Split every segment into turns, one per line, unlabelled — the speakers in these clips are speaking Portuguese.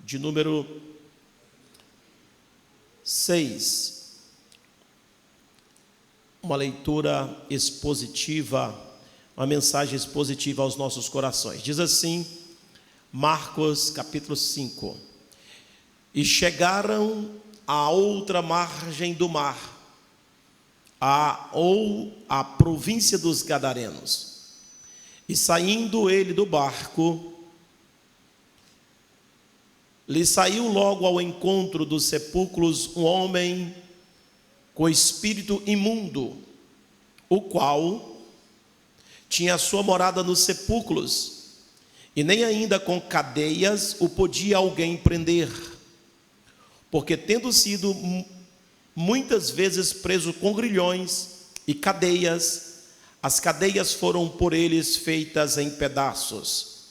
de número 6, uma leitura expositiva, uma mensagem expositiva aos nossos corações. Diz assim, Marcos capítulo 5: E chegaram à outra margem do mar, a província dos Gadarenos, e saindo ele do barco, lhe saiu logo ao encontro dos sepulcros um homem com espírito imundo, o qual tinha sua morada nos sepulcros, e nem ainda com cadeias o podia alguém prender, porque tendo sido muitas vezes preso com grilhões e cadeias, as cadeias foram por eles feitas em pedaços,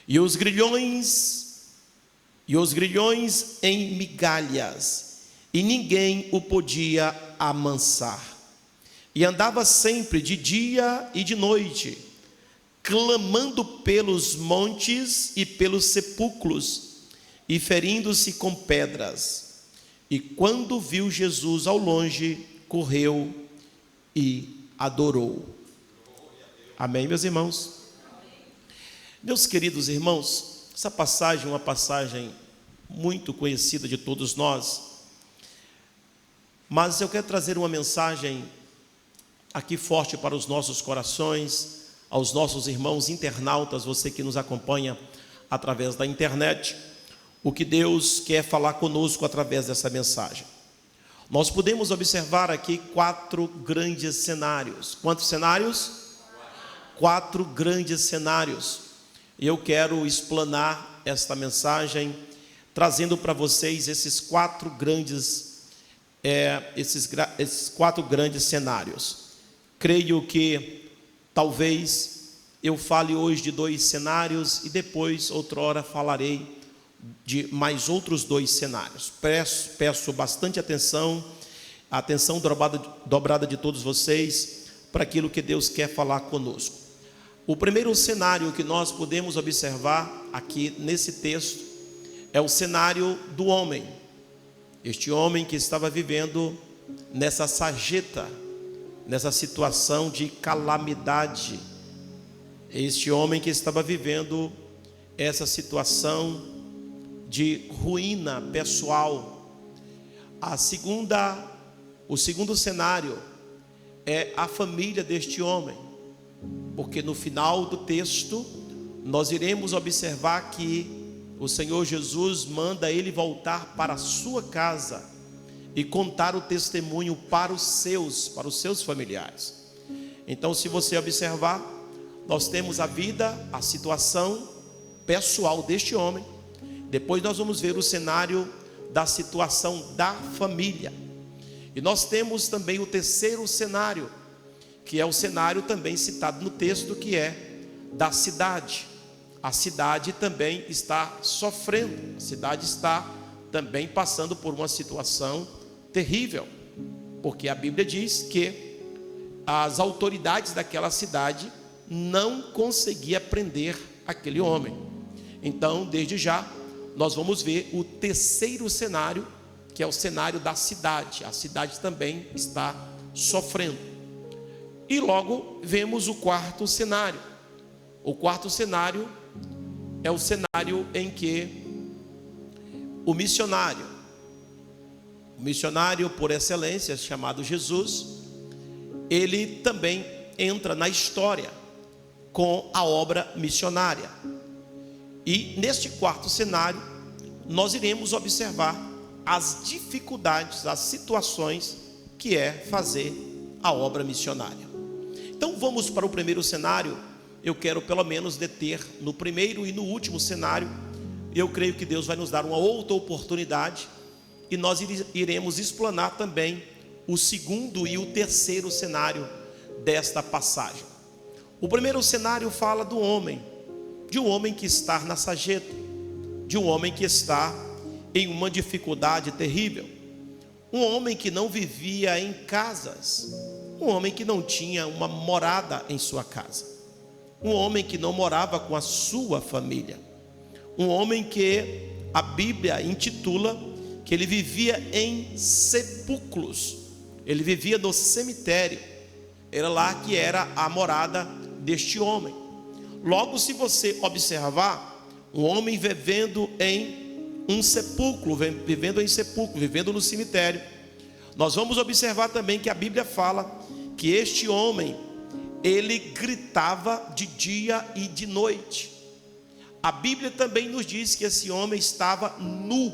e os grilhões em migalhas, e ninguém o podia amansar. E andava sempre de dia e de noite, clamando pelos montes e pelos sepulcros, e ferindo-se com pedras. E quando viu Jesus ao longe, correu e adorou. Amém, meus irmãos? Meus queridos irmãos, essa passagem é uma passagem muito conhecida de todos nós, mas eu quero trazer uma mensagem aqui forte para os nossos corações, aos nossos irmãos internautas, você que nos acompanha através da internet, o que Deus quer falar conosco através dessa mensagem. Nós podemos observar aqui 4 grandes cenários. Quantos cenários? 4 grandes cenários. E eu quero explanar esta mensagem, trazendo para vocês esses 4 grandes cenários. Creio que talvez eu fale hoje de 2 cenários e depois, outrora, falarei de mais outros 2 cenários. Peço bastante atenção, a atenção dobrada de todos vocês para aquilo que Deus quer falar conosco. O primeiro cenário que nós podemos observar aqui nesse texto é o cenário do homem. Este homem que estava vivendo nessa sarjeta, nessa situação de calamidade. Este homem que estava vivendo essa situação de ruína pessoal. O segundo cenário é a família deste homem, porque no final do texto nós iremos observar que o Senhor Jesus manda ele voltar para a sua casa e contar o testemunho para os seus familiares. Então, se você observar, nós temos a vida, a situação pessoal deste homem. Depois nós vamos ver o cenário da situação da família. E nós temos também o terceiro cenário, que é o cenário também citado no texto, que é da cidade. A cidade também está sofrendo, a cidade está também passando por uma situação terrível, porque a Bíblia diz que as autoridades daquela cidade não conseguiam prender aquele homem. Então, desde já, nós vamos ver o terceiro cenário, que é o cenário da cidade. A cidade também está sofrendo. E logo vemos o quarto cenário. O quarto cenário é o cenário em que o missionário por excelência, chamado Jesus, ele também entra na história com a obra missionária. E neste quarto cenário, nós iremos observar as dificuldades, as situações que é fazer a obra missionária. Então vamos para o primeiro cenário. Eu quero pelo menos deter no primeiro e no último cenário. Eu creio que Deus vai nos dar uma outra oportunidade e nós iremos explanar também o segundo e o terceiro cenário desta passagem. O primeiro cenário fala do homem, de um homem que está na sarjeta, de um homem que está em uma dificuldade terrível, um homem que não vivia em casas, um homem que não tinha uma morada em sua casa, um homem que não morava com a sua família, um homem que a Bíblia intitula que ele vivia em sepulcros, ele vivia no cemitério, era lá que era a morada deste homem. Logo, se você observar, um homem vivendo em um sepulcro, vivendo no cemitério, nós vamos observar também que a Bíblia fala que este homem, ele gritava de dia e de noite. A Bíblia também nos diz que esse homem estava nu,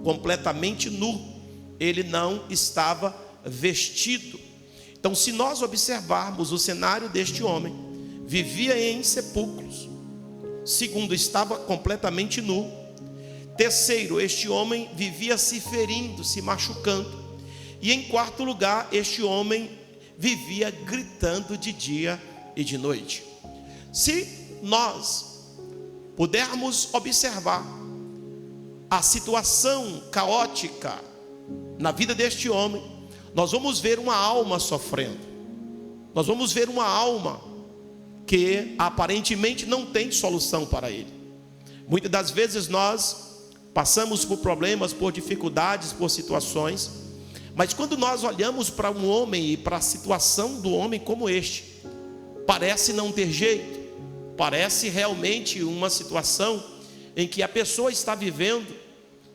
completamente nu, ele não estava vestido. Então, se nós observarmos o cenário deste homem, vivia em sepulcros. Segundo, estava completamente nu. Terceiro, este homem vivia se ferindo, se machucando. E em quarto lugar, este homem vivia gritando de dia e de noite. Se nós pudermos observar a situação caótica na vida deste homem, nós vamos ver uma alma sofrendo. Nós vamos ver uma alma que aparentemente não tem solução para ele. Muitas das vezes nós passamos por problemas, por dificuldades, por situações, mas quando nós olhamos para um homem e para a situação do homem como este, parece não ter jeito, parece realmente uma situação em que a pessoa está vivendo,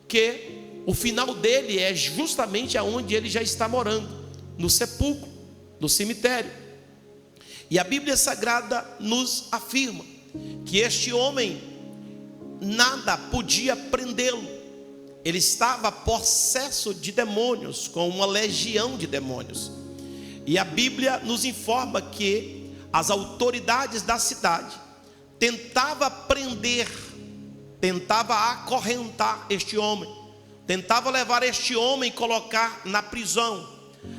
que o final dele é justamente aonde ele já está morando, no sepulcro, no cemitério. E a Bíblia Sagrada nos afirma que este homem, nada podia prendê-lo, ele estava possesso de demônios, com uma legião de demônios. E a Bíblia nos informa que as autoridades da cidade tentava prender, tentava acorrentar este homem, tentava levar este homem e colocar na prisão.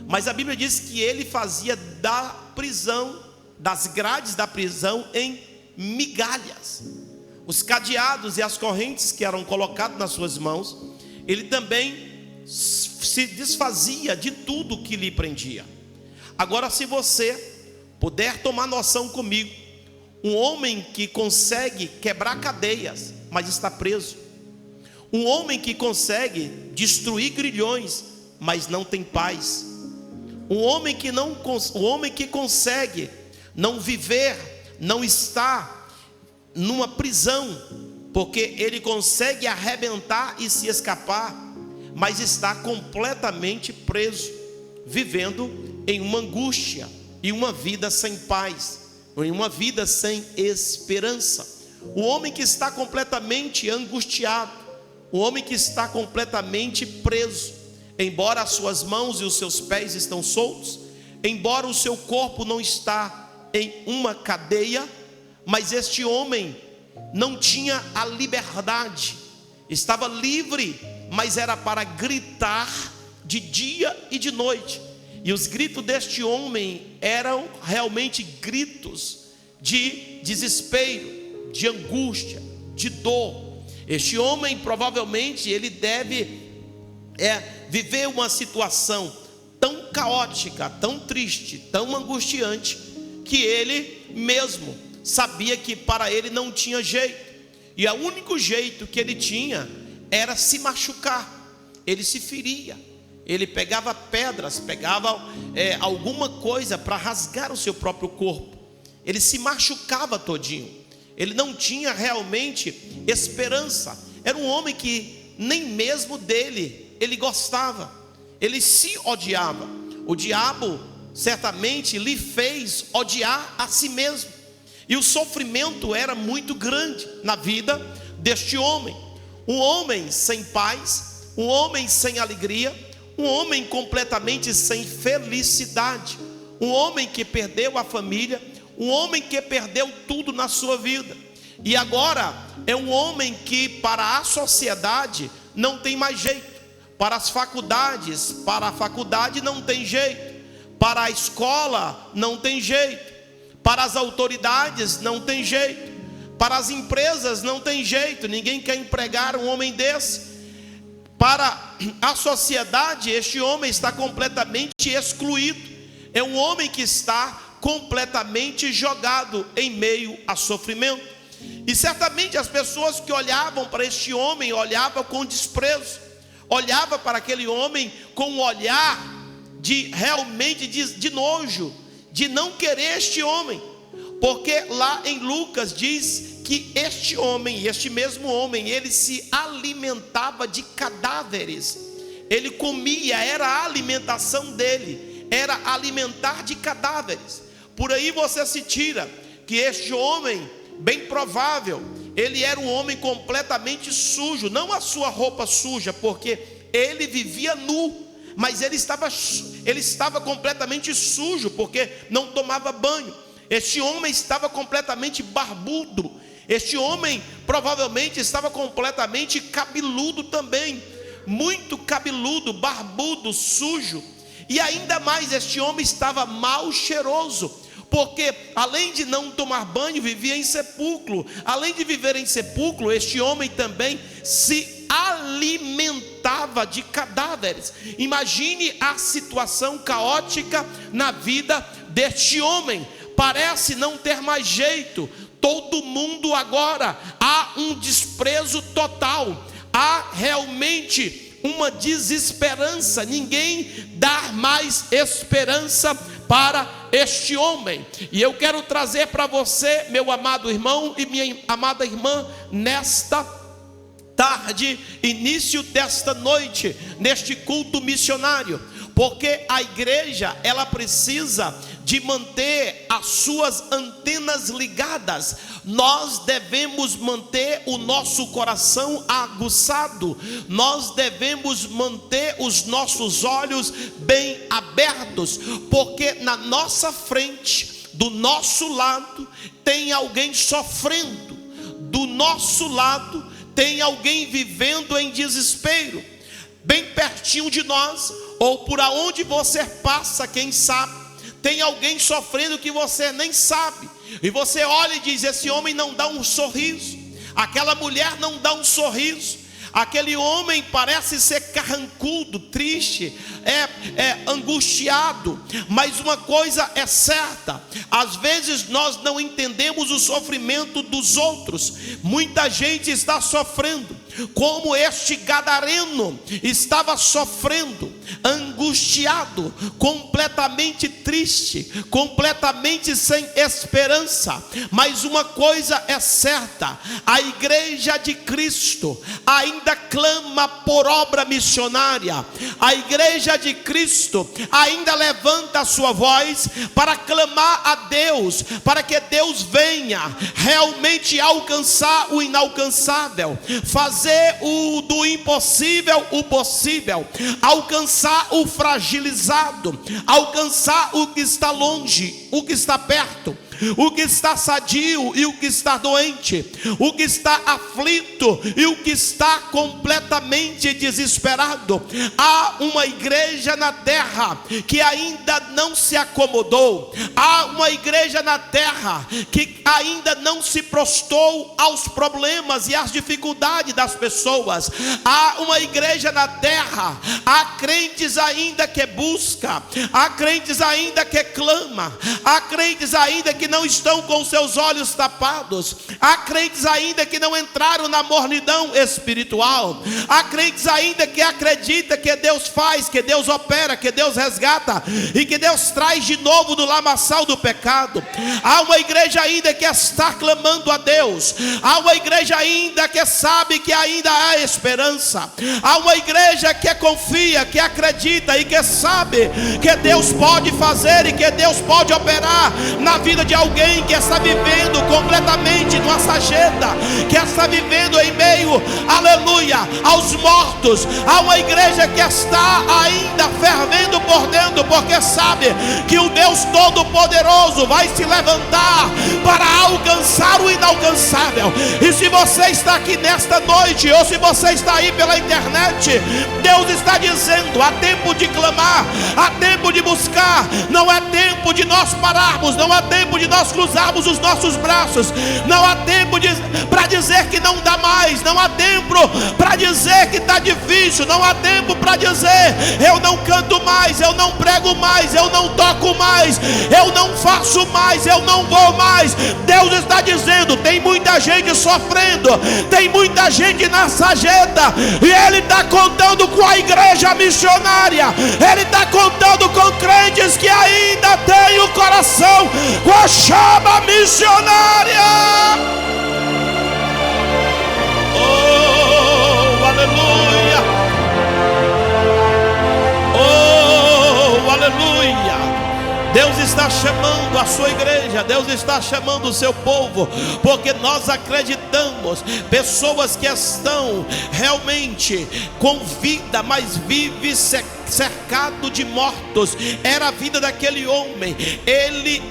Mas a Bíblia diz que ele fazia da prisão, das grades da prisão, em migalhas. Os cadeados e as correntes que eram colocados nas suas mãos, ele também se desfazia de tudo que lhe prendia. Agora, se você puder tomar noção comigo, um homem que consegue quebrar cadeias, mas está preso. Um homem que consegue destruir grilhões, mas não tem paz. Um homem que consegue não viver, não está numa prisão, porque ele consegue arrebentar e se escapar, mas está completamente preso, vivendo em uma angústia e uma vida sem paz, em uma vida sem esperança. O homem que está completamente angustiado, o homem que está completamente preso, embora as suas mãos e os seus pés estão soltos, embora o seu corpo não está em uma cadeia, mas este homem não tinha a liberdade, estava livre, mas era para gritar de dia e de noite. E os gritos deste homem eram realmente gritos de desespero, de angústia, de dor. Este homem provavelmente ele deve viver uma situação tão caótica, tão triste, tão angustiante, que ele mesmo sabia que para ele não tinha jeito. E o único jeito que ele tinha era se machucar. Ele se feria, ele pegava pedras, pegava alguma coisa para rasgar o seu próprio corpo. Ele se machucava todinho. Ele não tinha realmente esperança. Era um homem que nem mesmo dele ele gostava. Ele se odiava. O diabo certamente lhe fez odiar a si mesmo. E o sofrimento era muito grande na vida deste homem. Um homem sem paz, um homem sem alegria, um homem completamente sem felicidade, um homem que perdeu a família, um homem que perdeu tudo na sua vida. E agora é um homem que para a sociedade não tem mais jeito, para as faculdades, para a faculdade não tem jeito, para a escola não tem jeito, para as autoridades não tem jeito, para as empresas não tem jeito, ninguém quer empregar um homem desse. Para a sociedade, este homem está completamente excluído. É um homem que está completamente jogado em meio a sofrimento. E certamente as pessoas que olhavam para este homem olhavam com desprezo, olhavam para aquele homem com um olhar realmente de nojo, de não querer este homem, porque lá em Lucas diz que este homem, este mesmo homem, ele se alimentava de cadáveres, ele comia, era a alimentação dele, era alimentar de cadáveres. Por aí você se tira que este homem, bem provável, ele era um homem completamente sujo, não a sua roupa suja, porque ele vivia nu, mas ele estava completamente sujo, porque não tomava banho. Este homem estava completamente barbudo, este homem provavelmente estava completamente cabeludo também, muito cabeludo, barbudo, sujo, e ainda mais este homem estava mal cheiroso, porque além de não tomar banho, vivia em sepulcro. Além de viver em sepulcro, este homem também se alimentava de cadáveres. Imagine a situação caótica na vida deste homem. Parece não ter mais jeito. Todo mundo agora, há um desprezo total, há realmente uma desesperança. Ninguém dá mais esperança para este homem. E eu quero trazer para você, meu amado irmão e minha amada irmã, nesta tarde, início desta noite, neste culto missionário, porque a igreja, ela precisa de manter as suas antenas ligadas. Nós devemos manter o nosso coração aguçado, nós devemos manter os nossos olhos bem abertos, porque na nossa frente, do nosso lado, tem alguém sofrendo, do nosso lado tem alguém vivendo em desespero, bem pertinho de nós, ou por aonde você passa, quem sabe, tem alguém sofrendo que você nem sabe, e você olha e diz: esse homem não dá um sorriso, aquela mulher não dá um sorriso, aquele homem parece ser carrancudo, triste, angustiado. Mas uma coisa é certa, às vezes nós não entendemos o sofrimento dos outros. Muita gente está sofrendo, como este gadareno estava sofrendo, angustiado, completamente triste, completamente sem esperança. Mas uma coisa é certa: a igreja de Cristo ainda clama por obra missionária. A igreja de Cristo ainda levanta a sua voz para clamar a Deus, para que Deus venha realmente alcançar o inalcançável, fazer do impossível o possível, alcançar o fragilizado, alcançar o que está longe, o que está perto, o que está sadio e o que está doente, o que está aflito e o que está completamente desesperado. Há uma igreja na terra que ainda não se acomodou, há uma igreja na terra que ainda não se prostrou aos problemas e às dificuldades das pessoas. Há uma igreja na terra, há crentes ainda que busca, há crentes ainda que clama, há crentes ainda que não estão com seus olhos tapados, há crentes ainda que não entraram na mornidão espiritual, há crentes ainda que acreditam que Deus faz, que Deus opera, que Deus resgata e que Deus traz de novo do lamaçal do pecado. Há uma igreja ainda que está clamando a Deus, há uma igreja ainda que sabe que ainda há esperança, há uma igreja que confia, que acredita e que sabe que Deus pode fazer e que Deus pode operar na vida de alguém que está vivendo completamente numa sarjeta, que está vivendo em meio, aleluia, aos mortos. Há uma igreja que está ainda fervendo por dentro, porque sabe que o Deus Todo-Poderoso vai se levantar para alcançar o inalcançável. E se você está aqui nesta noite, ou se você está aí pela internet, Deus está dizendo: há tempo de clamar, há tempo de buscar, não é tempo de nós pararmos, não há tempo de nós cruzarmos os nossos braços, não há tempo para dizer que não dá mais, não há tempo para dizer que está difícil, não há tempo para dizer: eu não canto mais, eu não prego mais, eu não toco mais, eu não faço mais, eu não vou mais. Deus está dizendo: tem muita gente sofrendo, tem muita gente na sarjeta, e Ele está contando com a igreja missionária, Ele está contando com crentes que ainda têm o coração com a chama missionária. Oh, aleluia! Oh, aleluia! Deus está chamando a sua igreja, Deus está chamando o seu povo, porque nós acreditamos, pessoas que estão realmente com vida, mas vivem cercado de mortos. Era a vida daquele homem. Ele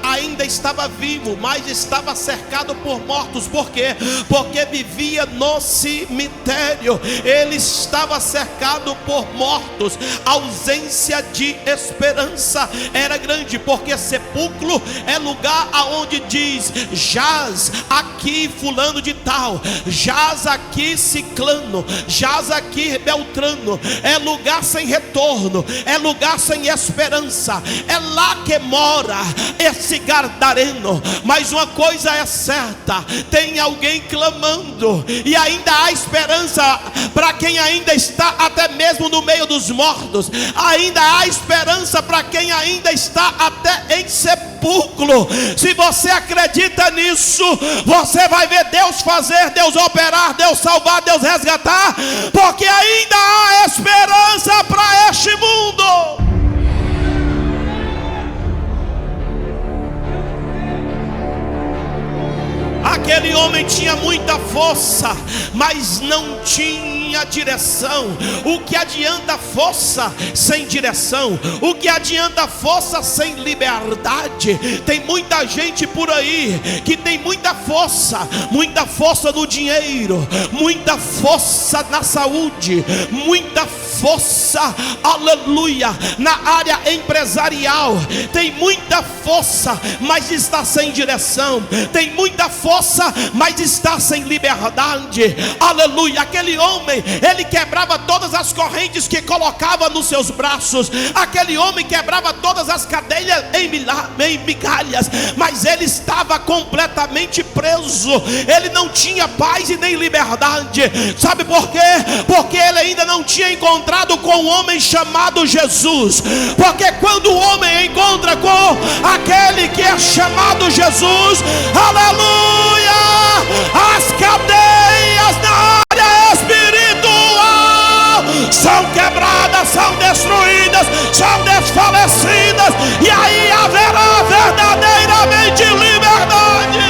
ainda estava vivo, mas estava cercado por mortos. Por quê? Porque vivia no cemitério. Ele estava cercado por mortos. A ausência de esperança era grande, porque sepulcro é lugar aonde diz: jaz aqui fulano de tal, jaz aqui ciclano, jaz aqui beltrano. É lugar sem retorno, é lugar sem esperança. É lá que mora esse gadareno. Mas uma coisa é certa: tem alguém clamando, e ainda há esperança para quem ainda está até mesmo no meio dos mortos. Ainda há esperança para quem ainda está até em sepulcro. Se você acredita nisso, você vai ver Deus fazer, Deus operar, Deus salvar, Deus resgatar, porque ainda há esperança para este mundo. Aquele homem tinha muita força, mas não tinha direção. O que adianta força sem direção? O que adianta força sem liberdade? Tem muita gente por aí que tem muita força no dinheiro, muita força na saúde, muita força, aleluia, na área empresarial. Tem muita força, mas está sem direção. Tem muita força, mas está sem liberdade. Aleluia. Aquele homem, ele quebrava todas as correntes que colocava nos seus braços. Aquele homem quebrava todas as cadeias em migalhas, mas ele estava completamente preso. Ele não tinha paz e nem liberdade. Sabe por quê? Porque ele ainda não tinha encontrado com um homem chamado Jesus. Porque quando o homem encontra com aquele que é chamado Jesus, aleluia, as cadeias na área espiritual são quebradas, são destruídas, são desfalecidas, e aí haverá verdadeiramente liberdade.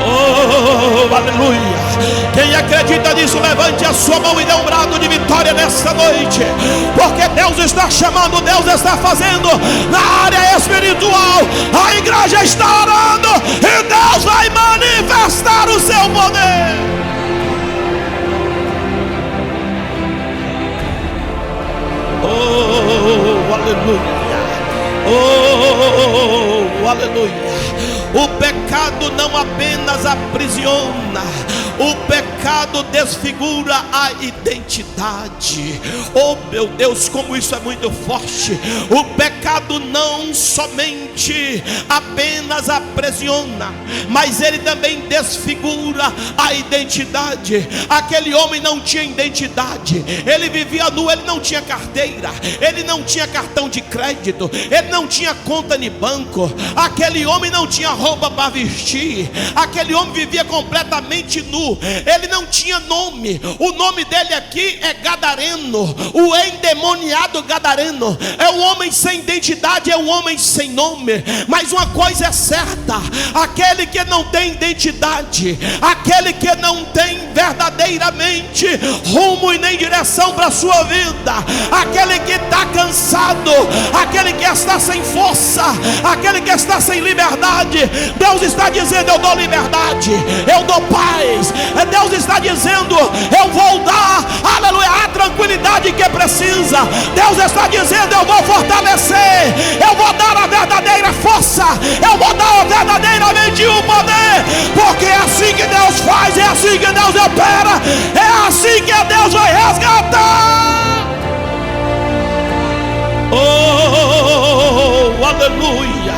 Oh, aleluia. Quem acredita nisso, levante a sua mão e dê um brado de vitória nesta noite, porque Deus está chamando, Deus está fazendo na área espiritual. A igreja está orando e Deus vai manifestar o seu poder. Oh, aleluia. Oh, aleluia. O pecado não apenas aprisiona, o pecado desfigura a identidade. Oh meu Deus, como isso é muito forte. O pecado não somente apenas aprisiona, mas ele também desfigura a identidade. Aquele homem não tinha identidade, ele vivia nu, ele não tinha carteira, ele não tinha cartão de crédito, ele não tinha conta de banco. Aquele homem não tinha roupa para vestir. Aquele homem vivia completamente nu. Ele não tinha nome. O nome dele aqui é Gadareno, o endemoniado Gadareno. É um homem sem identidade, é um homem sem nome. Mas uma coisa é certa: aquele que não tem identidade, aquele que não tem verdadeiramente rumo e nem direção para a sua vida, aquele que está cansado, aquele que está sem força, aquele que está sem liberdade, Deus está dizendo: eu dou liberdade, eu dou paz. Deus está dizendo: eu vou dar, aleluia, a tranquilidade habilidade que precisa. Deus está dizendo: eu vou fortalecer, eu vou dar a verdadeira força, eu vou dar verdadeiramente o poder, porque é assim que Deus faz, é assim que Deus opera, é assim que Deus vai resgatar. Oh, aleluia.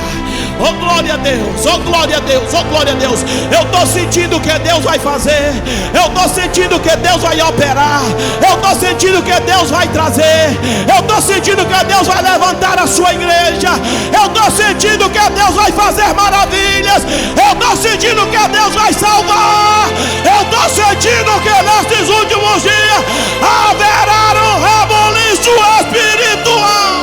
Oh, glória a Deus, oh, glória a Deus, oh, glória a Deus. Eu estou sentindo que Deus vai fazer, eu estou sentindo que Deus vai operar, eu estou sentindo que Deus vai trazer, eu estou sentindo que Deus vai levantar a sua igreja, eu estou sentindo que Deus vai fazer maravilhas, eu estou sentindo que Deus vai salvar, eu estou sentindo que nestes últimos dias haverá um reboliço espiritual.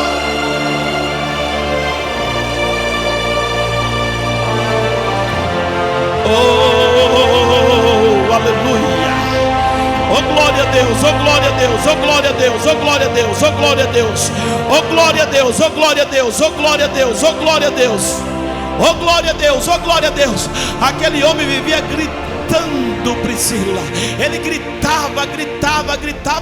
Oh, aleluia. Oh, glória a Deus, oh, glória a Deus, oh, glória a Deus, oh, glória a Deus, oh, glória a Deus, oh, glória a Deus, oh, glória a Deus, oh, glória a Deus, oh, glória a Deus, oh, glória a Deus, oh, glória a Deus. Aquele homem vivia gritando, Priscila. Ele gritava,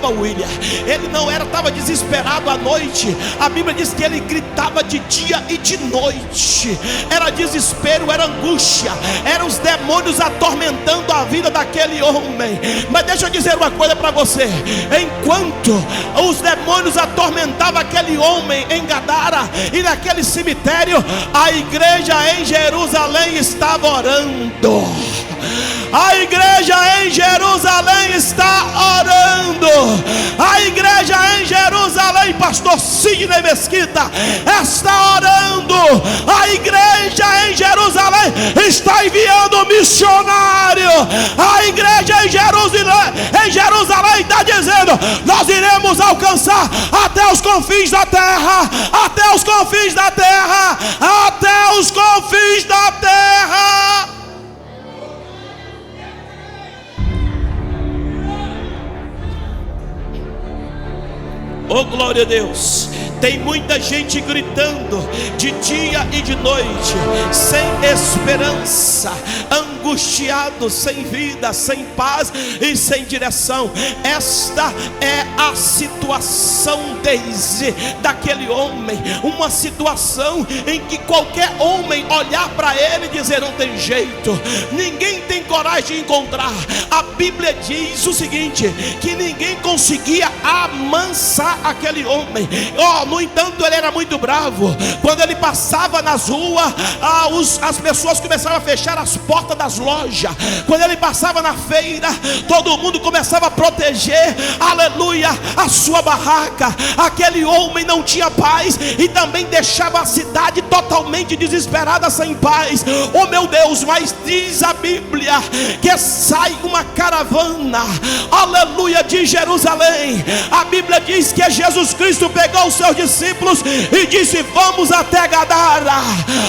William. Ele não estava desesperado à noite. A Bíblia diz que ele gritava de dia e de noite. Era desespero, era angústia, eram os demônios atormentando a vida daquele homem. Mas deixa eu dizer uma coisa para você: enquanto os demônios atormentavam aquele homem em Gadara e naquele cemitério, a igreja em Jerusalém estava orando. A igreja em Jerusalém está orando. A igreja em Jerusalém, pastor Sidney Mesquita, está orando. A igreja em Jerusalém está enviando missionário. A igreja em Jerusalém está dizendo: nós iremos alcançar até os confins da terra, até os confins da terra, até os confins da terra. Oh, glória a Deus. Tem muita gente gritando de dia e de noite, sem esperança, angustiado, sem vida, sem paz e sem direção. Esta é a situação daquele homem. Uma situação em que qualquer homem olhar para ele e dizer: não tem jeito, ninguém tem coragem de encontrar. A Bíblia diz o seguinte: que ninguém conseguia amansar aquele homem. No entanto, ele era muito bravo. Quando ele passava nas ruas, as pessoas começavam a fechar as portas das lojas. Quando ele passava na feira, todo mundo começava a proteger, aleluia, a sua barraca. Aquele homem não tinha paz e também deixava a cidade totalmente desesperada, sem paz. Oh, meu Deus, mas diz a Bíblia que sai uma caravana, aleluia, de Jerusalém. A Bíblia diz que Jesus Cristo pegou os seus discípulos e disse: vamos até Gadara,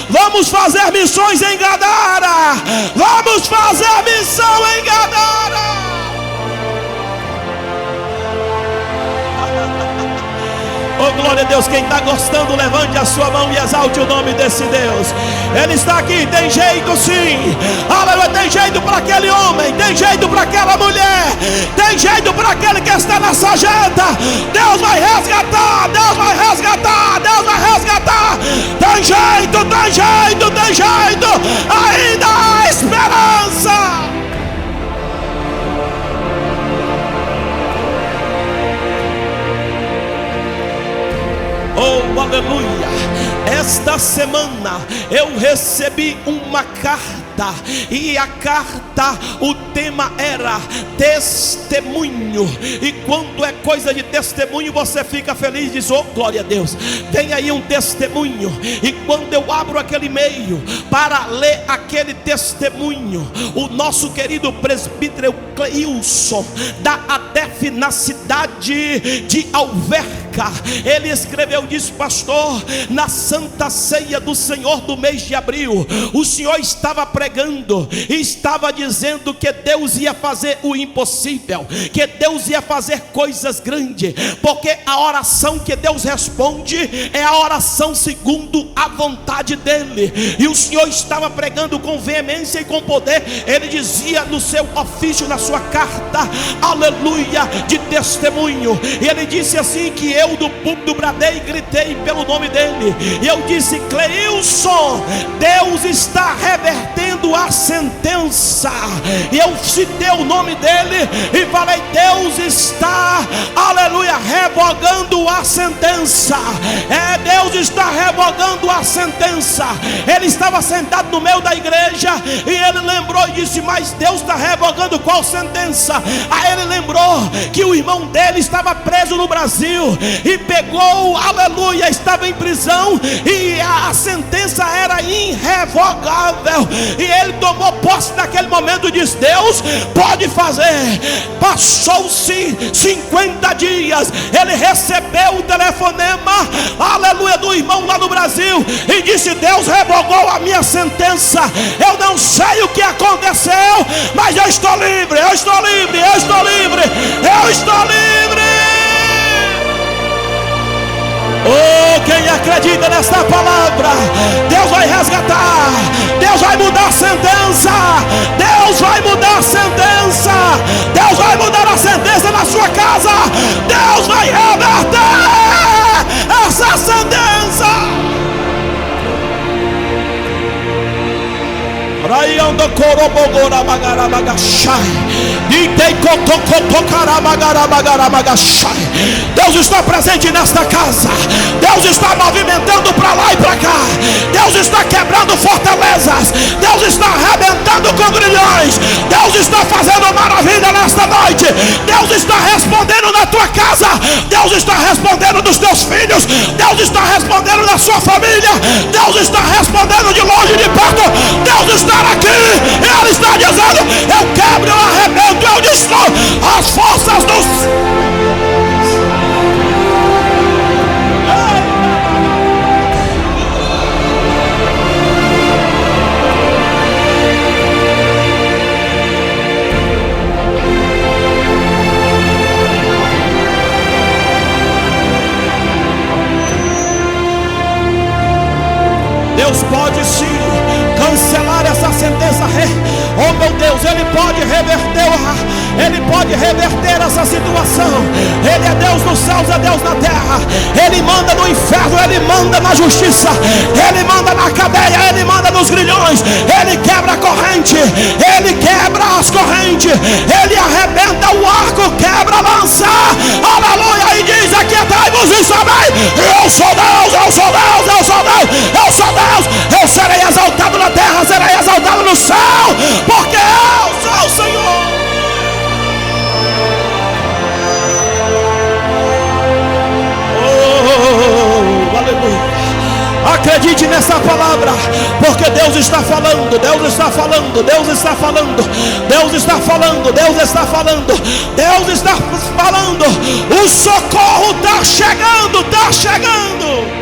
vamos fazer missões em Gadara, vamos fazer missão em Gadara. Oh, glória a Deus. Quem está gostando, levante a sua mão e exalte o nome desse Deus. Ele está aqui. Tem jeito sim, aleluia. Tem jeito para aquele homem, tem jeito para aquela mulher, tem jeito para aquele que está na sarjeta. Deus vai resgatar, Deus vai resgatar, Deus vai resgatar. Tem jeito, tem jeito, tem jeito. Ainda há esperança. Oh, aleluia. Esta semana eu recebi uma carta, e a carta, o tema era testemunho. E quando é coisa de testemunho, você fica feliz e diz: oh, glória a Deus, tem aí um testemunho. E quando eu abro aquele e-mail para ler aquele testemunho, o nosso querido presbítero Cleilson, da ADEF na cidade de Alverca, ele escreveu, diz: pastor, na Santa Ceia do Senhor do mês de abril, o Senhor estava pregando e estava dizendo que Deus ia fazer o impossível, que Deus ia fazer coisas grandes, porque a oração que Deus responde é a oração segundo a vontade dele. E o Senhor estava pregando com veemência e com poder. Ele dizia no seu ofício, na sua sua carta, aleluia, de testemunho. E ele disse assim: que eu do púlpito bradei e gritei pelo nome dele. E eu disse: Cleilson, Deus está revertendo a sentença. E eu citei o nome dele e falei: Deus está, aleluia, revogando a sentença. Deus está revogando a sentença. Ele estava sentado no meio da igreja e ele lembrou e disse: mas Deus está revogando qual sentença? Aí ele lembrou que o irmão dele estava preso no Brasil e pegou, aleluia, estava em prisão e a sentença era irrevogável. E ele tomou posse naquele momento e disse: Deus pode fazer. Passou-se 50 dias, ele recebeu o telefonema, aleluia, do irmão lá no Brasil e disse: Deus revogou a minha sentença. Eu não sei o que aconteceu, mas eu estou livre, eu estou livre, eu estou livre, eu estou livre. Oh, quem acredita nesta palavra, Deus vai resgatar, Deus vai mudar a sentença, Deus vai mudar a sentença, Deus vai mudar a sentença na sua casa, Deus vai reverter essa sentença. Deus está presente nesta casa. Deus está movimentando para lá e para cá. Deus está quebrando fortalezas. Deus está arrebentando com grilhões. Deus está fazendo maravilha nesta noite. Deus está respondendo na tua casa. Deus está respondendo dos teus filhos. Deus está respondendo na sua família. Deus está respondendo de longe e de perto. Deus está aqui, ele está dizendo: eu quebro, eu arrebento, eu destruo as forças dos... Deus pode sim cancelar essa sentença. Oh meu Deus, Ele pode reverter, Ele pode reverter essa situação. Ele é Deus nos céus, é Deus na terra. Ele manda no inferno, Ele manda na justiça, Ele manda na cadeia, Ele manda nos grilhões. Ele quebra a corrente, Ele quebra as correntes, Ele arrebenta o arco, quebra a lança, aleluia, e diz: aquietai-vos e sabei, eu sou Deus, eu sou Deus, eu sou Deus, eu sou Deus. Eu serei exaltado na terra, serei exaltado no céu, porque eu sou o Senhor. Oh, aleluia. Acredite nessa palavra, porque Deus está falando, Deus está falando, Deus está falando, Deus está falando, Deus está falando, Deus está falando. O socorro está chegando, está chegando.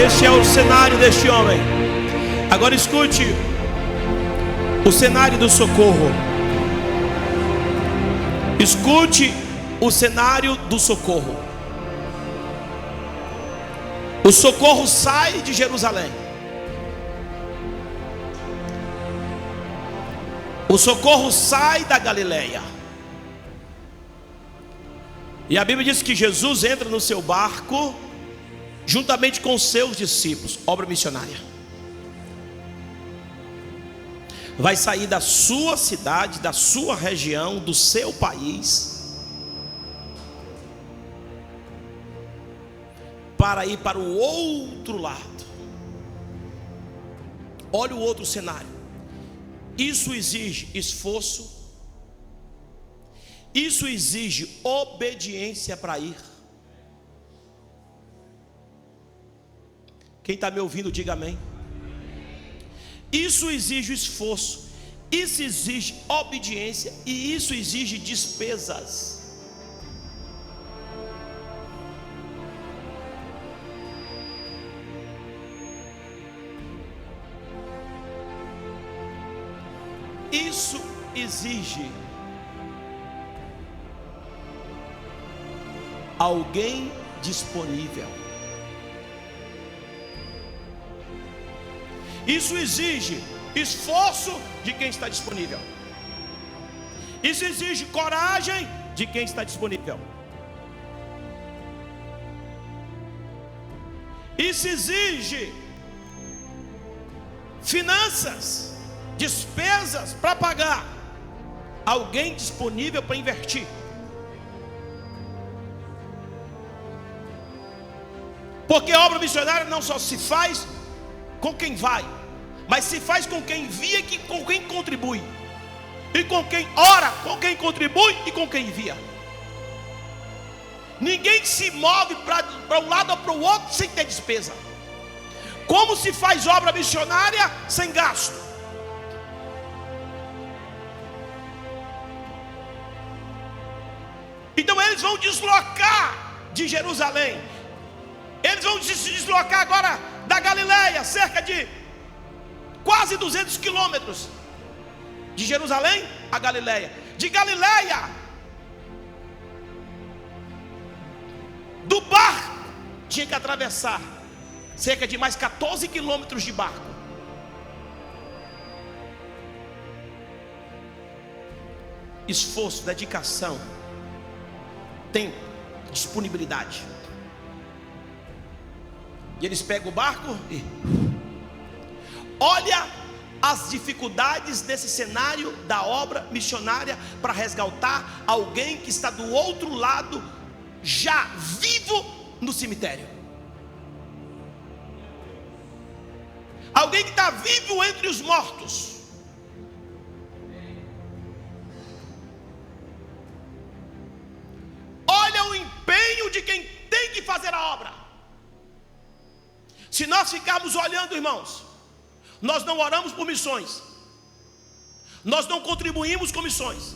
Esse é o cenário deste homem. Agora escute o cenário do socorro. Escute o cenário do socorro. O socorro sai de Jerusalém. O socorro sai da Galileia. E a Bíblia diz que Jesus entra no seu barco, juntamente com os seus discípulos. Obra missionária. Vai sair da sua cidade, da sua região, do seu país, para ir para o outro lado. Olha o outro cenário. Isso exige esforço. Isso exige obediência para ir. Quem está me ouvindo, diga amém. Isso exige esforço. Isso exige obediência. E isso exige despesas. Isso exige alguém disponível. Isso exige esforço de quem está disponível. Isso exige coragem de quem está disponível. Isso exige finanças, despesas para pagar. Alguém disponível para investir. Porque a obra missionária não só se faz com quem vai, mas se faz com quem envia e com quem contribui. E com quem ora, com quem contribui e com quem envia. Ninguém se move para um lado ou para o outro sem ter despesa. Como se faz obra missionária sem gasto? Então eles vão deslocar de Jerusalém. Eles vão se deslocar agora da Galileia, cerca de quase 200 quilômetros. De Jerusalém a Galileia. De Galileia, do barco, tinha que atravessar cerca de mais 14 quilômetros de barco. Esforço, dedicação, tempo, disponibilidade. E eles pegam o barco e olha as dificuldades desse cenário da obra missionária para resgatar alguém que está do outro lado, já vivo no cemitério. Alguém que está vivo entre os mortos. Olha o empenho de quem tem que fazer a obra. Se nós ficarmos olhando, irmãos, nós não oramos por missões, nós não contribuímos com missões,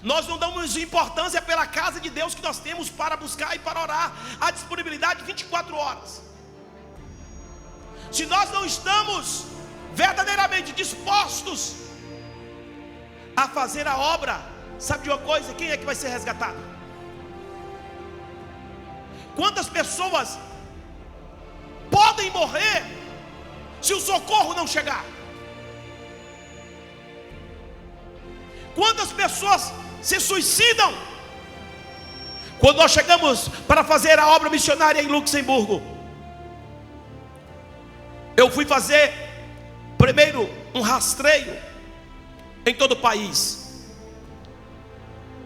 nós não damos importância pela casa de Deus que nós temos para buscar e para orar, a disponibilidade 24 horas. Se nós não estamos verdadeiramente dispostos a fazer a obra, sabe de uma coisa? Quem é que vai ser resgatado? Quantas pessoas podem morrer se o socorro não chegar? Quantas pessoas se suicidam? Quando nós chegamos para fazer a obra missionária em Luxemburgo, eu fui fazer primeiro um rastreio em todo o país,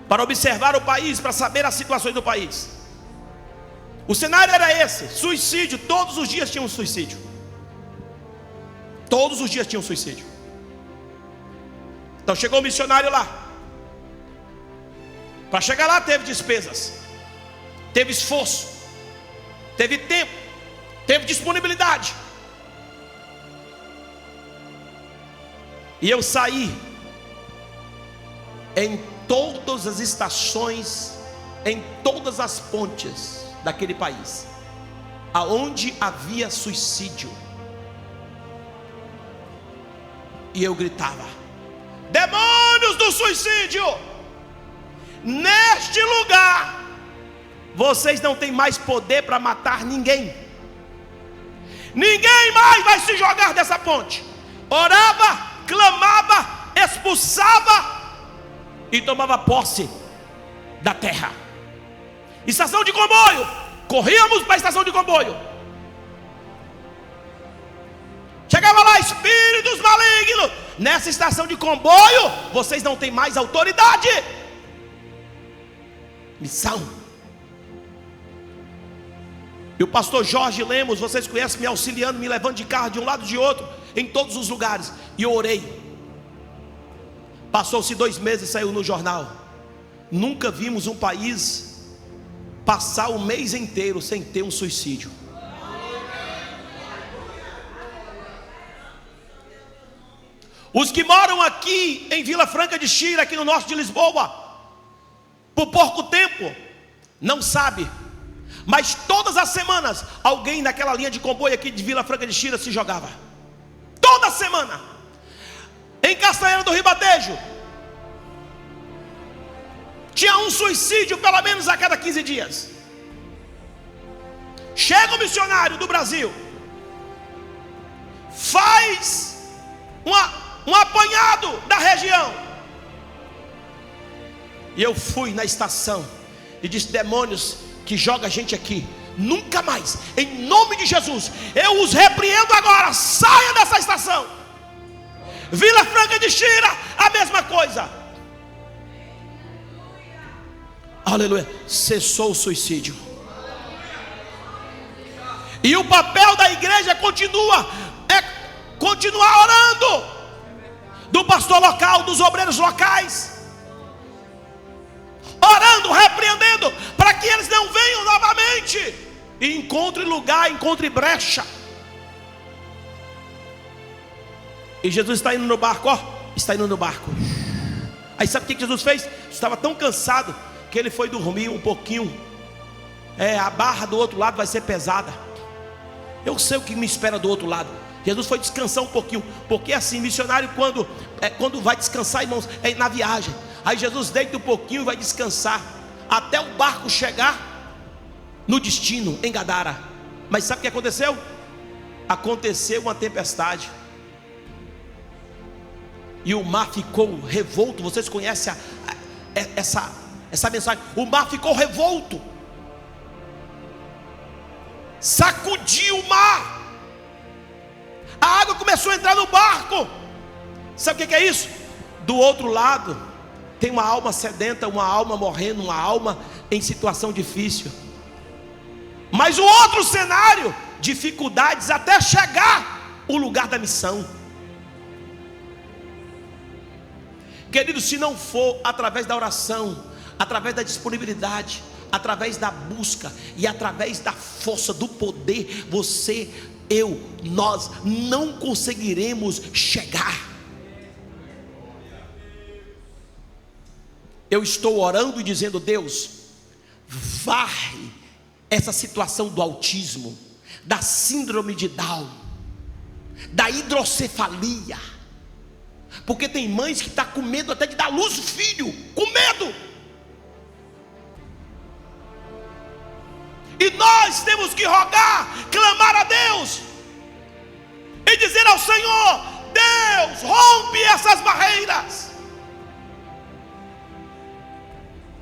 para observar o país, para saber as situações do país. O cenário era esse: suicídio. Todos os dias tinha um suicídio. Todos os dias tinha um suicídio. Então chegou o missionário lá. Para chegar lá teve despesas, teve esforço, teve tempo, teve disponibilidade. E eu saí em todas as estações, em todas as pontes daquele país, aonde havia suicídio. E eu gritava: demônios do suicídio, neste lugar vocês não têm mais poder para matar ninguém. Ninguém mais vai se jogar dessa ponte. Orava, clamava, expulsava e tomava posse da terra. Estação de comboio, corríamos para a estação de comboio. Chegava lá: espíritos malignos, nessa estação de comboio vocês não têm mais autoridade. Missão. E o pastor Jorge Lemos, vocês conhecem, me auxiliando, me levando de carro de um lado e de outro, em todos os lugares. E eu orei. Passou-se 2 meses, saiu no jornal. Nunca vimos um país passar o mês inteiro sem ter um suicídio. Os que moram aqui em Vila Franca de Xira, aqui no norte de Lisboa, por pouco tempo, não sabe. Mas todas as semanas, alguém naquela linha de comboio aqui de Vila Franca de Xira se jogava. Toda semana. Em Castanheira do Ribatejo, tinha um suicídio pelo menos a cada 15 dias. Chega um missionário do Brasil, faz um apanhado da região. E eu fui na estação e disse: demônios que joga a gente aqui, nunca mais, em nome de Jesus, eu os repreendo agora, saia dessa estação. Vila Franca de Xira, a mesma coisa. Aleluia. Cessou o suicídio. E o papel da igreja continua, continuar orando, do pastor local, dos obreiros locais, orando, repreendendo, para que eles não venham novamente e encontrem lugar, encontrem brecha. E Jesus está indo no barco, ó, está indo no barco. Aí sabe o que Jesus fez? Estava tão cansado que ele foi dormir um pouquinho. A barra do outro lado vai ser pesada. Eu sei o que me espera do outro lado. Jesus foi descansar um pouquinho, porque assim, missionário quando vai descansar, irmãos, é na viagem. Aí Jesus deita um pouquinho e vai descansar, até o barco chegar no destino, em Gadara. Mas sabe o que aconteceu? Aconteceu uma tempestade, e o mar ficou revolto. Vocês conhecem essa mensagem? O mar ficou revolto, sacudiu o mar, a água começou a entrar no barco. Sabe o que é isso? Do outro lado tem uma alma sedenta, uma alma morrendo, uma alma em situação difícil. Mas o outro cenário, dificuldades até chegar ao lugar da missão. Querido, se não for através da oração, através da disponibilidade, através da busca e através da força, do poder, nós não conseguiremos chegar. Eu estou orando e dizendo: Deus, varre essa situação do autismo, da síndrome de Down, da hidrocefalia, porque tem mães que estão com medo até de dar luz ao filho, com medo. E nós temos que rogar, clamar a Deus e dizer ao Senhor: Deus, rompe essas barreiras.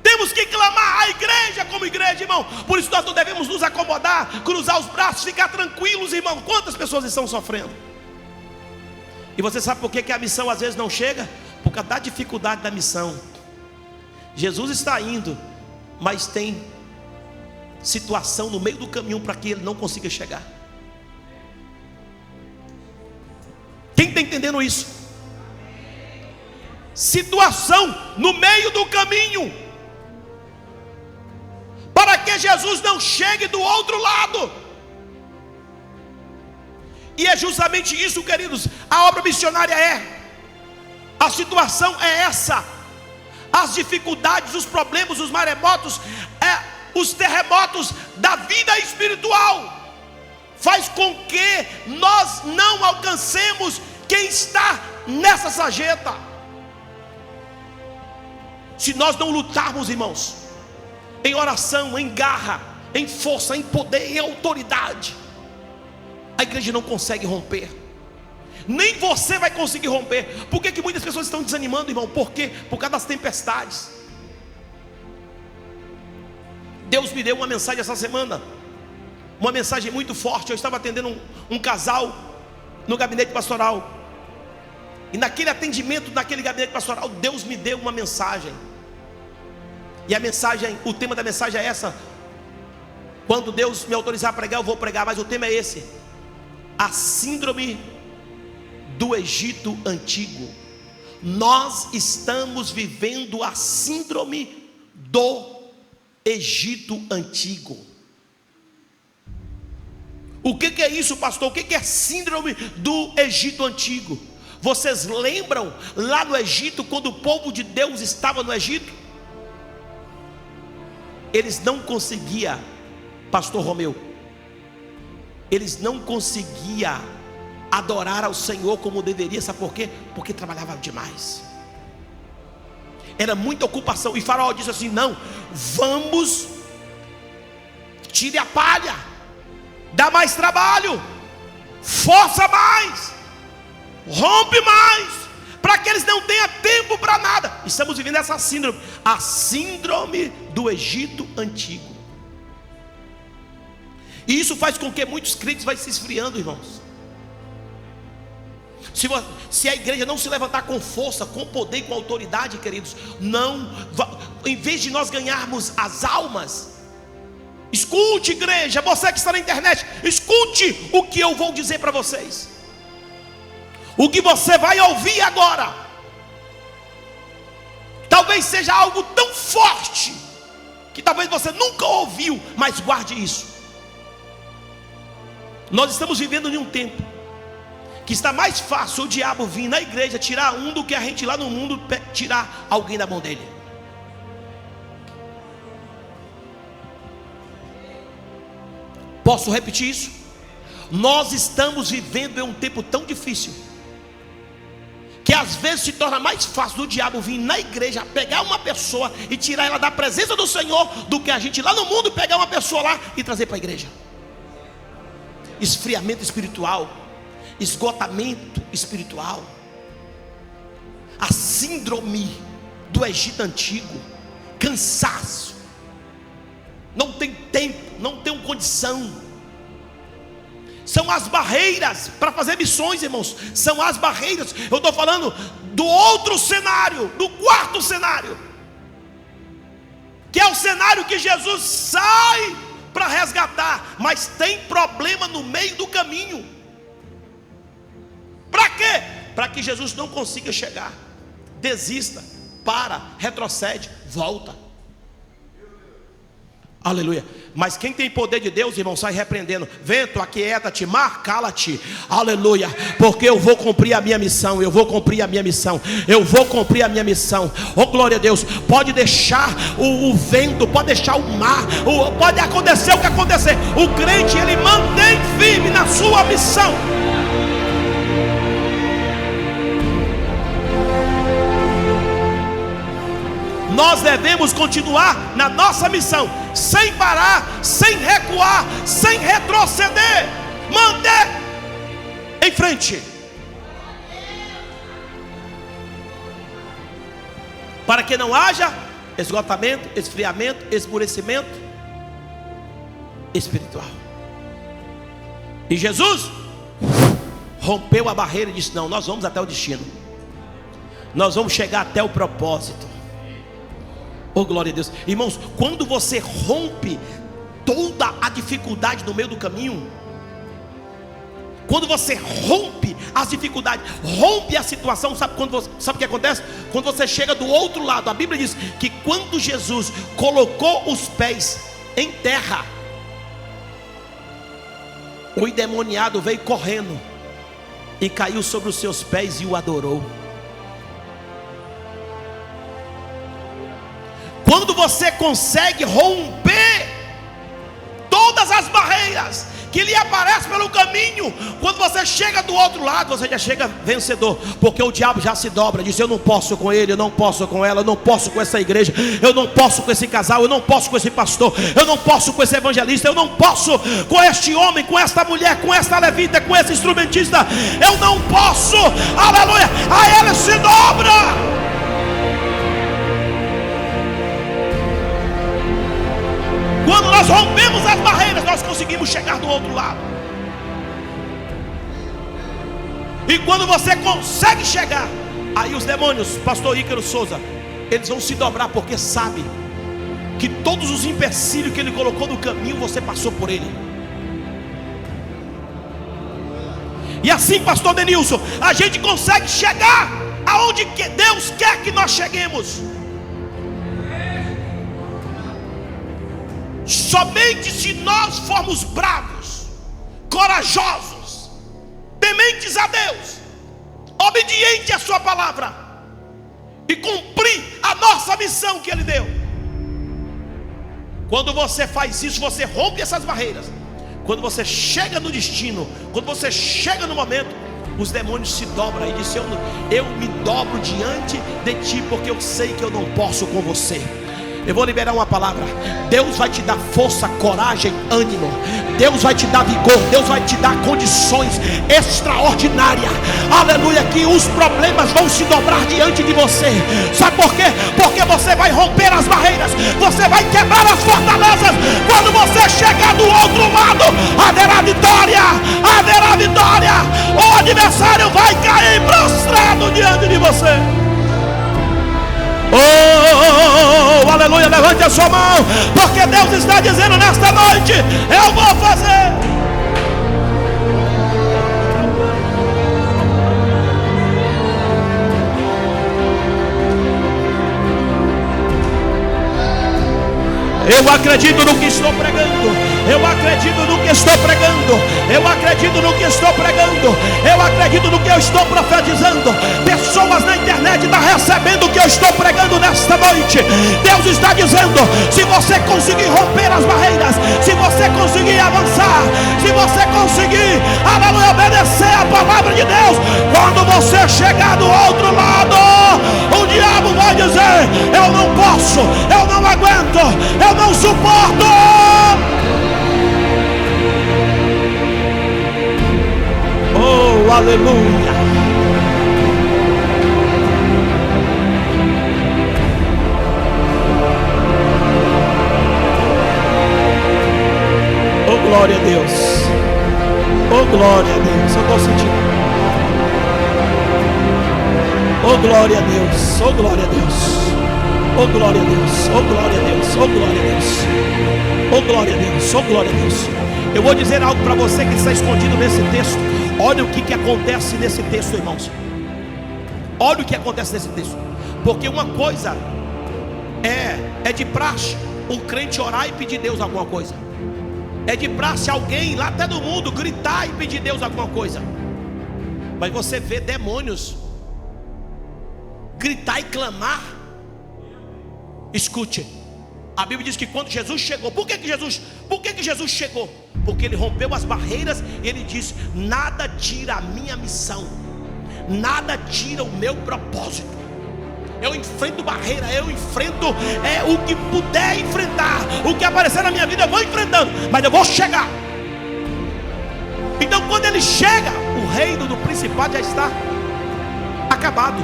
Temos que clamar a igreja como igreja, irmão. Por isso nós não devemos nos acomodar, cruzar os braços, ficar tranquilos, irmão. Quantas pessoas estão sofrendo? E você sabe por que a missão às vezes não chega? Por causa da dificuldade da missão. Jesus está indo, mas tem situação no meio do caminho para que ele não consiga chegar. Quem está entendendo isso? Situação no meio do caminho, para que Jesus não chegue do outro lado. E é justamente isso, queridos, a obra missionária a situação é essa. As dificuldades, os problemas, os maremotos, os terremotos da vida espiritual. faz com que nós não alcancemos quem está nessa sarjeta. Se nós não lutarmos, irmãos, em oração, em garra, em força, em poder, em autoridade, a igreja não consegue romper. Nem você vai conseguir romper. Por que muitas pessoas estão desanimando, irmão? Por quê? Por causa das tempestades. Deus me deu uma mensagem essa semana, uma mensagem muito forte. Eu estava atendendo um casal no gabinete pastoral, e naquele atendimento, naquele gabinete pastoral, Deus me deu uma mensagem. E a mensagem, o tema da mensagem é essa. Quando Deus me autorizar a pregar, eu vou pregar, mas o tema é esse: a síndrome do Egito antigo. Nós estamos vivendo a síndrome do Egito antigo. O que é isso, pastor? O que é síndrome do Egito antigo? Vocês lembram lá no Egito, quando o povo de Deus estava no Egito? Eles não conseguiam, pastor Romeu, eles não conseguiam adorar ao Senhor como deveria. Sabe por quê? Porque trabalhava demais, era muita ocupação. E Faraó disse assim: não, vamos, tire a palha, dá mais trabalho, força mais, rompe mais, para que eles não tenham tempo para nada. Estamos vivendo essa síndrome, a síndrome do Egito antigo. E isso faz com que muitos crentes vão se esfriando, irmãos. Se a igreja não se levantar com força, com poder e com autoridade, queridos, em vez de nós ganharmos as almas, escute, igreja, você que está na internet, escute o que eu vou dizer para vocês. O que você vai ouvir agora talvez seja algo tão forte que talvez você nunca ouviu, mas guarde isso. Nós estamos vivendo em um tempo que está mais fácil o diabo vir na igreja tirar um do que a gente lá no mundo tirar alguém da mão dele. Posso repetir isso? Nós estamos vivendo em um tempo tão difícil que às vezes se torna mais fácil do diabo vir na igreja, pegar uma pessoa e tirar ela da presença do Senhor, do que a gente lá no mundo pegar uma pessoa lá e trazer para a igreja. Esfriamento espiritual, esgotamento espiritual, a síndrome do Egito antigo, cansaço, não tem tempo, não tem condição. São as barreiras para fazer missões, irmãos. São as barreiras. Eu estou falando do outro cenário, do quarto cenário, que é o cenário que Jesus sai para resgatar, mas tem problema no meio do caminho. Para quê? Para que Jesus não consiga chegar. Desista, para, retrocede, volta. Aleluia. Mas quem tem poder de Deus, irmão, sai repreendendo: vento, aquieta-te, mar, cala-te. Aleluia. Porque eu vou cumprir a minha missão. Eu vou cumprir a minha missão. Eu vou cumprir a minha missão. Oh, glória a Deus. Pode deixar o vento, pode deixar o mar, pode acontecer o que acontecer. O crente, ele mantém firme na sua missão. Nós devemos continuar na nossa missão, sem parar, sem recuar, sem retroceder, manter em frente, para que não haja esgotamento, esfriamento, esmurecimento espiritual. E Jesus rompeu a barreira e disse: não, nós vamos até o destino, nós vamos chegar até o propósito. Oh, glória a Deus. Irmãos, quando você rompe toda a dificuldade no meio do caminho, quando você rompe as dificuldades, rompe a situação, sabe o que acontece? Quando você chega do outro lado, a Bíblia diz que quando Jesus colocou os pés em terra, o endemoniado veio correndo e caiu sobre os seus pés e o adorou. Quando você consegue romper todas as barreiras que lhe aparece pelo caminho. Quando você chega do outro lado, você já chega vencedor, porque o diabo já se dobra, diz: eu não posso com ele, eu não posso com ela, eu não posso com essa igreja, eu não posso com esse casal, eu não posso com esse pastor, eu não posso com esse evangelista, eu não posso com este homem, com esta mulher, com esta levita, com esse instrumentista, eu não posso, aleluia. Aí ele se dobra. Quando nós rompemos as barreiras, nós conseguimos chegar do outro lado. E quando você consegue chegar, aí os demônios, pastor Ícaro Souza, eles vão se dobrar, porque sabe que todos os empecilhos que ele colocou no caminho, você passou por ele. E assim, pastor Denilson, a gente consegue chegar aonde que Deus quer que nós cheguemos. Somente se nós formos bravos, corajosos, tementes a Deus, obedientes à sua palavra, e cumprir a nossa missão que Ele deu. Quando você faz isso, você rompe essas barreiras. Quando você chega no destino, quando você chega no momento, os demônios se dobram e dizem: eu me dobro diante de ti, porque eu sei que eu não posso com você. Eu vou liberar uma palavra. Deus vai te dar força, coragem, ânimo. Deus vai te dar vigor. Deus vai te dar condições extraordinárias. Aleluia, que os problemas vão se dobrar diante de você. Sabe por quê? Porque você vai romper as barreiras, você vai quebrar as fortalezas. Quando você chegar do outro lado, haverá vitória, haverá vitória. O adversário vai cair prostrado diante de você. Oh, aleluia, levante a sua mão, porque Deus está dizendo nesta noite: eu vou fazer. Eu acredito no que estou pregando. Eu acredito no que estou pregando. Eu acredito no que estou pregando. Eu acredito no que eu estou profetizando. Pessoas na internet estão recebendo o que eu estou pregando nesta noite. Deus está dizendo: se você conseguir romper as barreiras, se você conseguir avançar, se você conseguir, aleluia, obedecer a palavra de Deus, quando você chegar do outro lado, o diabo vai dizer: eu não posso, eu não aguento, eu não suporto. Oh, aleluia. Oh, glória a Deus. Oh, glória a Deus. Eu estou sentindo. Oh, glória a Deus. Oh, glória a Deus. Oh, glória a Deus. Oh, glória a Deus. Oh, glória a Deus. Oh, glória a Deus. Oh, glória a Deus. Eu vou dizer algo para você que está escondido nesse texto. Olha o que acontece nesse texto, irmãos. Olha o que acontece nesse texto. Porque uma coisa é de praxe um crente orar e pedir a Deus alguma coisa. É de praxe alguém lá até do mundo gritar e pedir a Deus alguma coisa. Mas você vê demônios gritar e clamar. Escute, a Bíblia diz que quando Jesus chegou, por que Jesus chegou? Porque ele rompeu as barreiras e ele disse: nada tira a minha missão, nada tira o meu propósito. Eu enfrento barreira, eu enfrento o que puder enfrentar, o que aparecer na minha vida eu vou enfrentando, mas eu vou chegar. Então quando ele chega, o reino do principado já está acabado.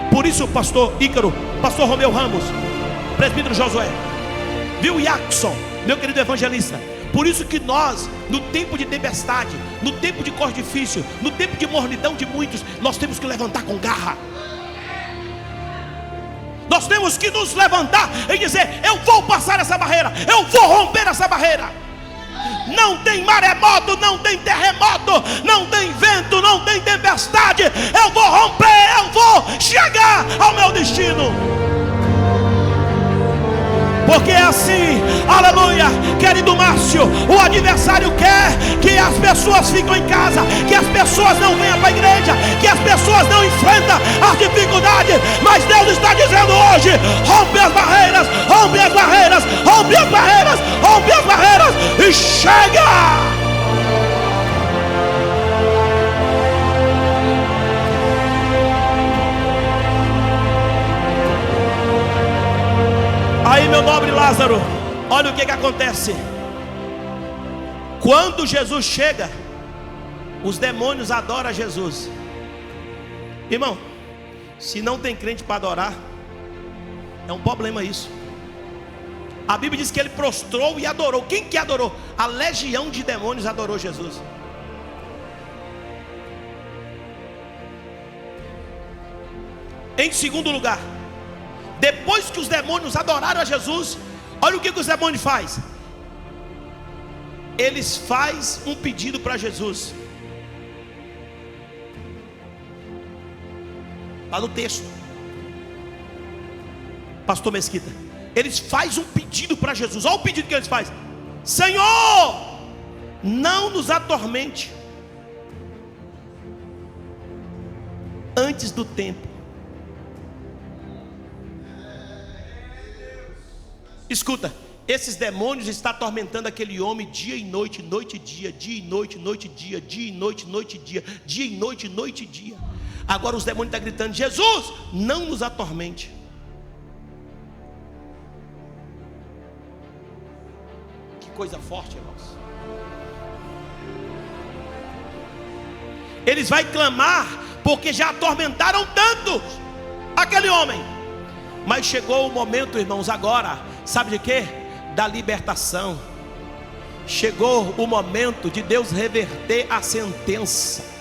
Por isso, pastor Ícaro, pastor Romeu Ramos, presbítero Josué, viu, Jackson, meu querido evangelista, por isso que nós, no tempo de tempestade, no tempo de corte difícil, no tempo de mornidão de muitos, nós temos que levantar com garra. Nós temos que nos levantar e dizer: eu vou passar essa barreira, eu vou romper essa barreira. Não tem maremoto, não tem terremoto, não tem vento, não tem tempestade. Eu vou romper, eu vou chegar ao meu destino. Porque é assim, aleluia, querido Márcio, o adversário quer que as pessoas fiquem em casa, que as pessoas não venham para a igreja, que as pessoas não enfrentam as dificuldades. Mas Deus está dizendo hoje: rompe as barreiras, rompe as barreiras, rompe as barreiras, rompe as barreiras e chega. Aí, meu nobre Lázaro, olha o que acontece. Quando Jesus chega, os demônios adoram a Jesus. Irmão, se não tem crente para adorar, é um problema isso. A Bíblia diz que ele prostrou e adorou. Quem que adorou? A legião de demônios adorou Jesus. Em segundo lugar, depois que os demônios adoraram a Jesus, olha o que os demônios fazem. Eles fazem um pedido para Jesus. Está no texto, Pastor Mesquita. Eles fazem um pedido para Jesus. Olha o pedido que eles fazem: Senhor, não nos atormente antes do tempo. Escuta, esses demônios estão atormentando aquele homem dia e noite, noite e dia, dia e noite, noite e dia, dia e noite, noite e dia, dia e noite, noite e dia. Agora os demônios estão gritando: Jesus, não nos atormente. Que coisa forte, irmãos. Eles vão clamar porque já atormentaram tanto aquele homem. Mas chegou o momento, irmãos, agora, sabe de quê? Da libertação. Chegou o momento de Deus reverter a sentença.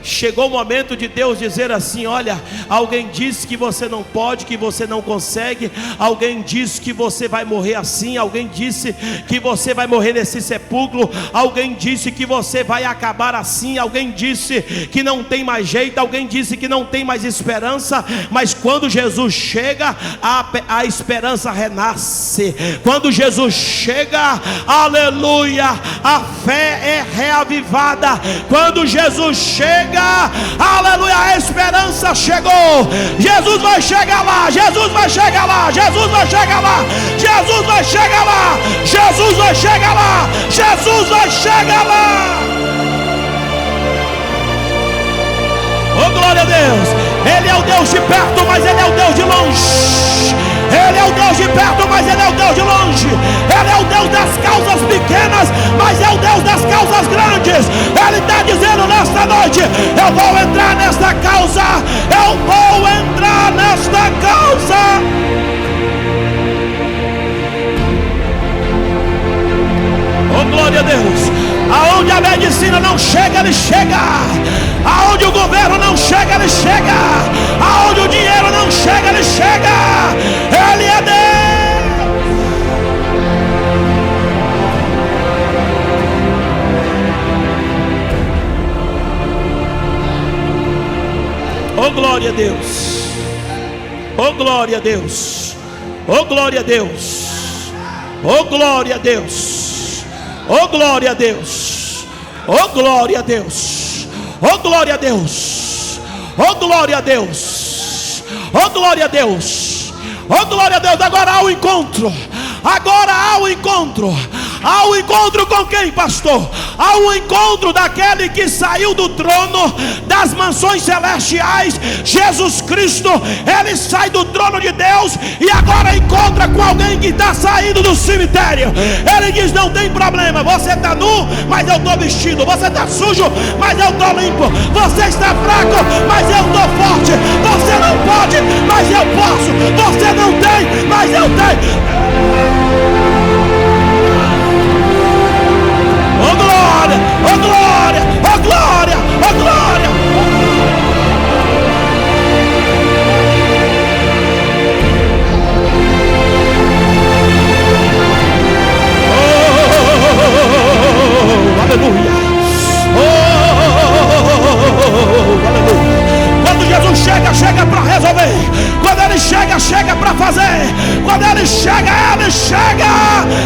Chegou o momento de Deus dizer assim: olha, alguém disse que você não pode, que você não consegue. Alguém disse que você vai morrer assim. Alguém disse que você vai morrer nesse sepulcro. Alguém disse que você vai acabar assim. Alguém disse que não tem mais jeito. Alguém disse que não tem mais esperança. Mas quando Jesus chega, a esperança renasce. Quando Jesus chega, aleluia, a fé é reavivada. Quando Jesus chega, aleluia, a esperança chegou. Jesus vai chegar lá, Jesus vai chegar lá, Jesus vai chegar lá, Jesus vai chegar lá, Jesus vai chegar lá, Jesus vai chegar lá. Oh, glória a Deus. Ele é o Deus de perto, mas Ele é o Deus de longe. Ele é o Deus de perto, mas Ele é o Deus de longe. Ele é o Deus das causas pequenas, mas é o Deus das causas grandes. Ele está dizendo nesta noite: eu vou entrar nesta causa, eu vou entrar nesta causa. Oh, glória a Deus. Aonde a medicina não chega, Ele chega. Aonde o governo não chega, Ele chega. Aonde o dinheiro não chega, Ele chega. Ele é Deus. Oh, glória a Deus. Oh, glória a Deus. Oh, glória a Deus. Oh, glória a Deus. Oh, glória a Deus. Oh, glória a Deus. Oh, glória a Deus. Oh, glória a Deus. Oh, glória a Deus. Oh, glória a Deus. Agora há o encontro. Agora há o encontro. Há um encontro com quem, pastor? Há um encontro daquele que saiu do trono das mansões celestiais, Jesus Cristo. Ele sai do trono de Deus e agora encontra com alguém que está saindo do cemitério. Ele diz: não tem problema, você está nu, mas eu estou vestido. Você está sujo, mas eu estou limpo. Você está fraco, mas eu estou forte. Você não pode, mas eu posso. Você não tem, mas eu tenho. Oh, glória, oh, glória, oh, glória, oh, glória. Oh, aleluia. Oh, aleluia. Quando Jesus chega, chega para resolver. Quando Ele chega, chega para fazer. Quando Ele chega,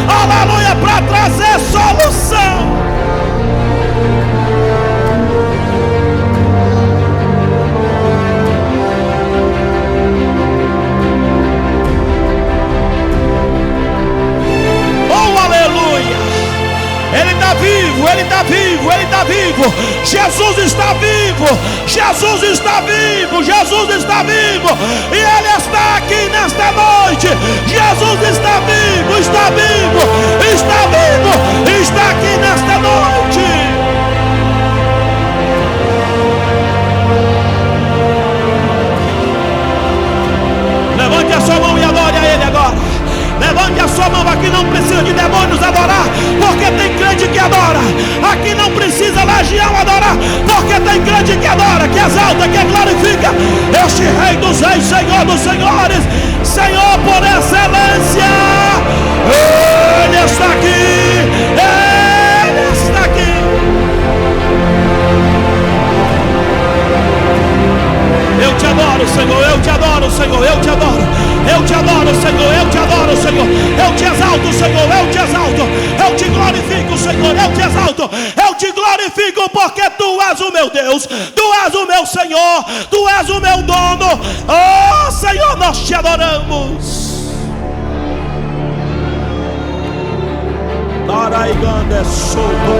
aleluia, para trazer solução. Ele está vivo, Ele está vivo, Ele está vivo. Jesus está vivo, Jesus está vivo, Jesus está vivo. E Ele está aqui nesta noite. Jesus região adorar, porque tem crente que adora, que exalta, que glorifica este Rei dos Reis, Senhor dos Senhores, Senhor por excelência. Ele está aqui, Ele está aqui. Eu te adoro, Senhor, eu te adoro, Senhor, eu te adoro, eu te adoro, Senhor, eu te adoro, Senhor, eu te exalto, Senhor, eu te exalto, eu te glorifico, Senhor, eu te exalto, eu te glorifico, porque Tu és o meu Deus, Tu és o meu Senhor, Tu és o meu dono. Oh, Senhor, nós te adoramos. Araigande solto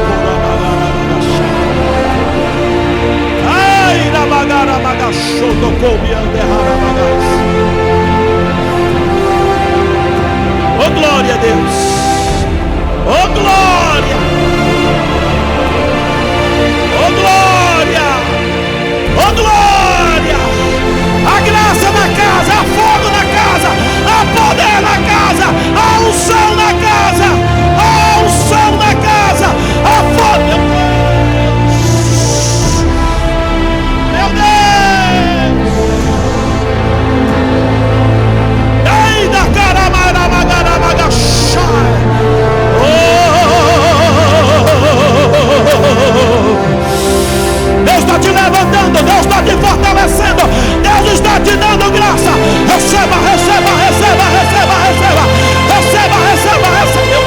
ai na bagara bagachou do cobiande harabagas. Oh glória a Deus, oh glória, oh glória, oh glória. A graça na casa, a fogo na casa, a poder na casa, a unção na casa, a unção na casa, a fogo. Meu Deus, ei da caramara magara magachai. Deus está te levantando, Deus está te fortalecendo, Deus está te dando graça. Receba, receba, receba, receba, receba, receba, receba, receba.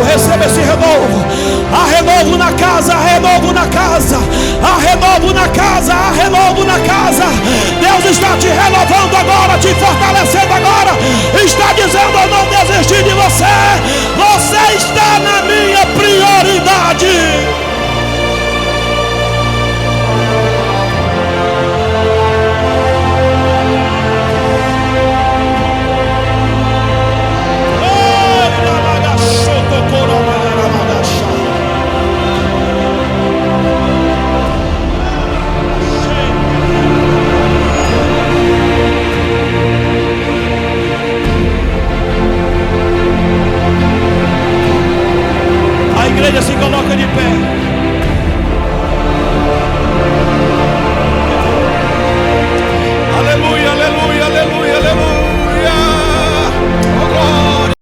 Receba esse renovo. Há renovo na casa, há renovo na casa, há renovo na casa, há renovo na casa. Deus está te renovando agora, te fortalecendo agora. Está dizendo: eu não desisti de você.